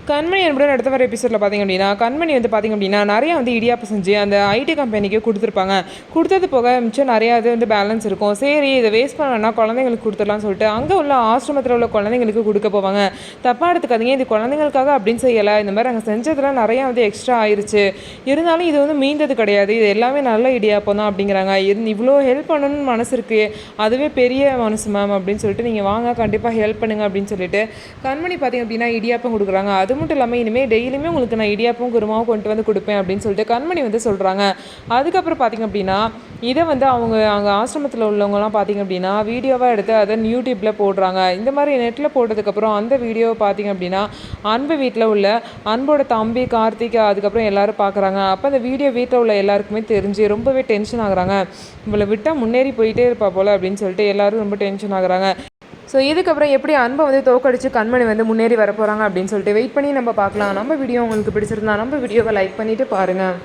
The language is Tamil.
கண்மணி என்புடன் அடுத்த வர எபிசோடில் பார்த்திங்க அப்படின்னா, கண்மணி வந்து பார்த்திங்க அப்படின்னா நிறையா வந்து இடியாப்பம் செஞ்சு அந்த ஐடி கம்பெனிக்கு கொடுத்துருப்பாங்க. கொடுத்தது போக மிச்சம் நிறையா இது வந்து பேலன்ஸ் இருக்கும். சரி இதை வேஸ்ட் பண்ணனா குழந்தைங்களுக்கு கொடுத்துடலாம்னு சொல்லிட்டு அங்கே உள்ள ஆசிரமத்தில் உள்ள குழந்தைங்களுக்கு கொடுக்க போவாங்க. தப்பாக எடுத்துக்காதீங்க, இது குழந்தைங்களுக்காக அப்படின்னு செய்யலை. இந்த மாதிரி நாங்கள் செஞ்சதெல்லாம் நிறையா வந்து எக்ஸ்ட்ரா ஆயிடுச்சு. இருந்தாலும் இது வந்து மீந்தது கிடையாது. இது எல்லாமே நல்ல இடியாப்பம் தான் அப்படிங்கிறாங்க. இவ்வளோ ஹெல்ப் பண்ணணும்னு மனசு இருக்குது, அதுவே பெரிய மனசு மேம் அப்படின்னு சொல்லிட்டு நீங்கள் வாங்க கண்டிப்பாக ஹெல்ப் பண்ணுங்க அப்படின்னு சொல்லிட்டு கண்மணி பார்த்திங்க அப்படின்னா இடியாப்பம் கொடுக்குறாங்க. அது மட்டும் இல்லாமல் இனிமேல் டெய்லியுமே உங்களுக்கு நான் இடியாப்பம் குருமாவும் கொண்டு வந்து கொடுப்பேன் அப்படின்னு சொல்லிட்டு கண்மணி வந்து சொல்கிறாங்க. அதுக்கப்புறம் பார்த்திங்க அப்படின்னா இதை வந்து அவங்க அங்கே ஆசிரமத்தில் உள்ளவங்கலாம் பார்த்திங்க அப்படின்னா வீடியோவாக எடுத்து அதை யூடியூப்பில் போடுறாங்க. இந்த மாதிரி நெட்டில் போட்டதுக்கப்புறம் அந்த வீடியோவை பார்த்திங்க அப்படின்னா அன்பு வீட்டில் உள்ள அன்போட தம்பி கார்த்திக் அதுக்கப்புறம் எல்லோரும் பார்க்குறாங்க. அப்போ அந்த வீடியோ வீட்டில் உள்ள எல்லாருக்குமே தெரிஞ்சு ரொம்பவே டென்ஷன் ஆகுறாங்க. இவளை விட்டால் முன்னேறி போயிட்டே இருப்பா போல் அப்படின்னு சொல்லிட்டு எல்லோரும் ரொம்ப டென்ஷன் ஆகுறாங்க. ஸோ இதுக்கப்புறம் எப்படி அன்பை வந்து தோக்கடிச்சு கண்மணி வந்து முன்னேறி வர போகிறாங்க அப்படின்னு சொல்லிட்டு வெயிட் பண்ணி நம்ம பார்க்கலாம். நம்ம வீடியோ உங்களுக்கு பிடிச்சிருந்தா நம்ம வீடியோவை லைக் பண்ணிவிட்டு பாருங்கள்.